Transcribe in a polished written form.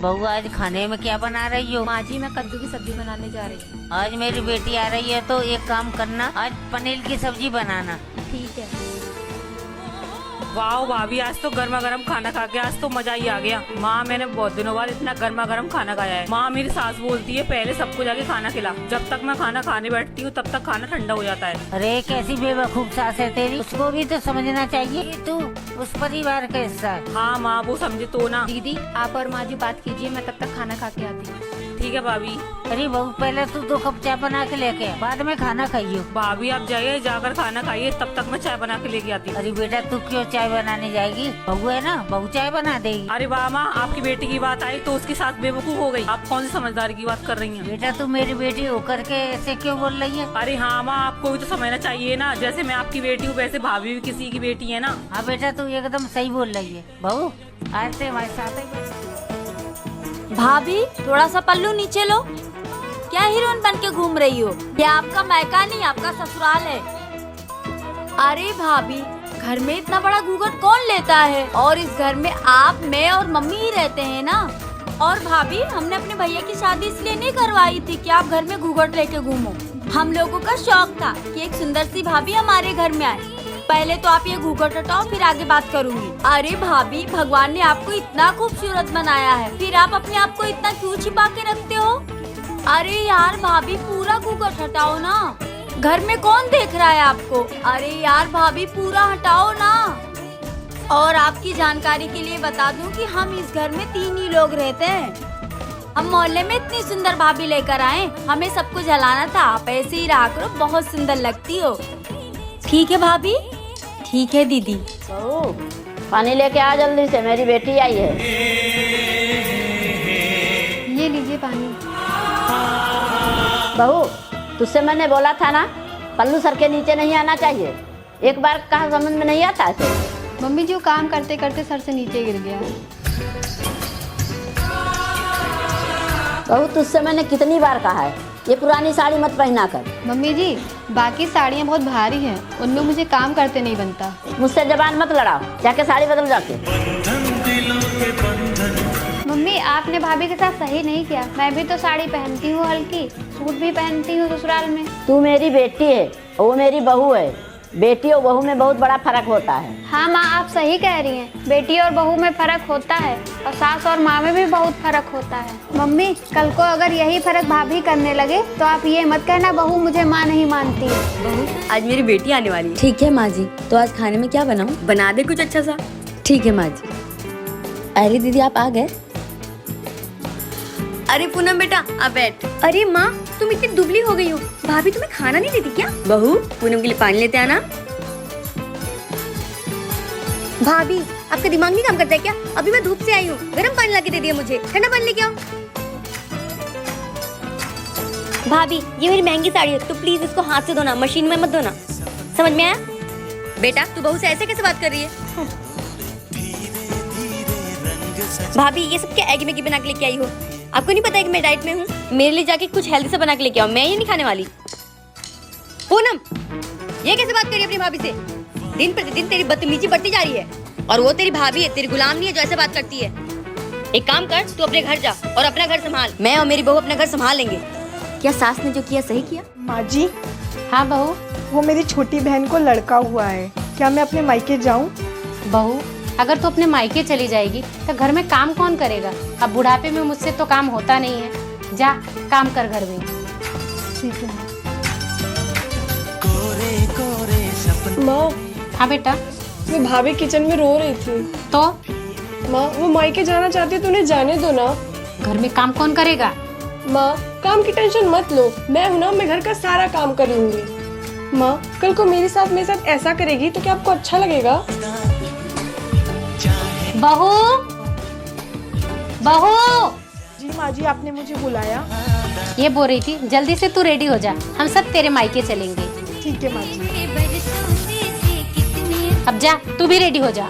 बहू आज खाने में क्या बना रही हो? माँ जी मैं कद्दू की सब्जी बनाने जा रही हूँ। आज मेरी बेटी आ रही है तो एक काम करना, आज पनीर की सब्जी बनाना। ठीक है। वाह भाभी, आज तो गर्मा गर्म खाना खा के आज तो मजा ही आ गया। माँ, मैंने बहुत दिनों बाद इतना गर्मा गर्म खाना खाया है। माँ मेरी सास बोलती है पहले सबको जाके खाना खिला, जब तक मैं खाना खाने बैठती हूँ तब तक खाना ठंडा हो जाता है। अरे कैसी बेवकूफ सास है तेरी, उसको भी तो समझना चाहिए, तू उस परिवार का हिस्सा है। हाँ माँ, वो समझे तो ना। दीदी आप और माँ जी बात कीजिए, मैं तब तक खाना खा के आती हूँ। ठीक है भाभी। अरे बहू पहले तू 2 कप चाय बना के लेके आ, बाद में खाना खाइयो। भाभी आप जाइए, जाकर खाना खाइए, तब तक मैं चाय बना के लेके आती हूँ। अरे बेटा तू क्यों चाय बनाने जाएगी? बहू है ना, बहू चाय बना देगी। अरे वाह माँ, आपकी बेटी की बात आई तो उसके साथ बेवकूफ हो गई। आप कौन सी समझदारी की बात कर रही हैं? बेटा तू मेरी बेटी होकर के ऐसे क्यों बोल रही है? अरे हाँ माँ, आपको भी तो समझना चाहिए ना, जैसे मैं आपकी बेटी हूँ वैसे भाभी भी किसी की बेटी है ना। हाँ बेटा तू एकदम सही बोल रही है। बहू आज से हमारे साथ ही। भाभी थोड़ा सा पल्लू नीचे लो। क्या हीरोइन बन के घूम रही हो? ये आपका मायका नहीं, आपका ससुराल है। अरे भाभी, घर में इतना बड़ा घूंघट कौन लेता है? और इस घर में आप, मैं और मम्मी ही रहते हैं ना। और भाभी, हमने अपने भैया की शादी इसलिए नहीं करवाई थी कि आप घर में घूंघट लेके घूमो। हम लोगों का शौक था कि एक सुंदर सी भाभी हमारे घर में आए। पहले तो आप ये घूंघट हटाओ, फिर आगे बात करूंगी। अरे भाभी, भगवान ने आपको इतना खूबसूरत बनाया है, फिर आप अपने आप को इतना क्यों छिपा के रखते हो? अरे यार भाभी, पूरा घूंघट हटाओ ना, घर में कौन देख रहा है आपको? अरे यार भाभी, पूरा हटाओ ना। और आपकी जानकारी के लिए बता दूं कि हम इस घर में 3 ही लोग रहते हैं। हम मोहल्ले में इतनी सुंदर भाभी लेकर आए, हमें सबको जलाना था। आप ऐसे ही रहा करो, बहुत सुंदर लगती हो। ठीक है भाभी। ठीक है दीदी। बहू पानी लेके आ जल्दी से, मेरी बेटी आई है। ये लीजिए पानी। बहू तुझसे मैंने बोला था ना, पल्लू सर के नीचे नहीं आना चाहिए। एक बार कहा समझ में नहीं आता ऐसे। मम्मी जी वो काम करते करते सर से नीचे गिर गया। बहू तुझसे मैंने कितनी बार कहा है, ये पुरानी साड़ी मत पहना कर। मम्मी जी बाकी साड़ियाँ बहुत भारी हैं, उनमें मुझे काम करते नहीं बनता। मुझसे जबान मत लड़ाओ, जाके साड़ी बदल जाके। मम्मी आपने भाभी के साथ सही नहीं किया। मैं भी तो साड़ी पहनती हूँ, हल्की सूट भी पहनती हूँ ससुराल में। तू मेरी बेटी है, वो मेरी बहू है। बेटी और बहू में बहुत बड़ा फर्क होता है। हाँ माँ आप सही कह रही हैं, बेटी और बहू में फर्क होता है, और सास और माँ में भी बहुत फर्क होता है। मम्मी कल को अगर यही फर्क भाभी करने लगे तो आप ये मत कहना बहू मुझे माँ नहीं मानती। बहू आज मेरी बेटी आने वाली है। ठीक है माँ जी, तो आज खाने में क्या बनाऊँ? बना दे कुछ अच्छा सा। ठीक है माँ जी। अरे दीदी आप आ गए। अरे पूनम बेटा आप बैठ। अरे माँ तुम इतनी दुबली हो गई हो, भाभी तुम्हें खाना नहीं देती क्या? बहू पूनम के लिए पानी लेते आना। भाभी आपका दिमाग नहीं काम करता है क्या? अभी मैं धूप से आई हूँ, गर्म पानी ला के दे दिया मुझे, ठंडा पानी लेके आओ। भाभी ये मेरी महंगी साड़ी है, तो प्लीज इसको हाथ से धोना, मशीन में मत धोना। समझ में आया? बेटा तू बहू से ऐसे कैसे बात कर रही है? भाभी ये सब क्या एग मैगी बना के लेके आई हो? आपको नहीं पता है कि मैं डाइट में हूँ? मेरे लिए जाके कुछ हेल्दी से बना के लेके आओ, मैं ये नहीं खाने वाली। पूनम ये कैसे बात करी अपनी भाभी से? दिन प्रतिदिन तेरी बदतमीजी बढ़ती जा रही है, और वो तेरी भाभी है, तेरी गुलाम नहीं है जो ऐसे बात करती है। एक काम कर, तू अपने घर जा और अपना घर संभाल, मैं और मेरी बहू अपना घर संभाल लेंगे। क्या सास ने जो किया सही किया? माँ जी हाँ बहू। वो मेरी छोटी बहन को लड़का हुआ है, क्या मैं अपने मायके जाऊँ? बहू अगर तू अपने मायके चली जाएगी तो घर में काम कौन करेगा? अब बुढ़ापे में मुझसे तो काम होता नहीं है, जा काम कर घर में। ठीक है माँ। हाँ बेटा। वो भाभी किचन में रो रही थी। तो माँ वो मायके जाना चाहती है तो उन्हें जाने दो ना। घर में काम कौन करेगा? माँ काम की टेंशन मत लो, मैं हूँ ना, मैं घर का सारा काम कर लूंगी। माँ कल को मेरे साथ ऐसा करेगी तो क्या आपको अच्छा लगेगा? बहू बहू। जी माँ जी आपने मुझे बुलाया? ये बोल रही थी जल्दी से तू रेडी हो जा, हम सब तेरे मायके चलेंगे। ठीक है माँ जी। अब जा तू भी रेडी हो जा।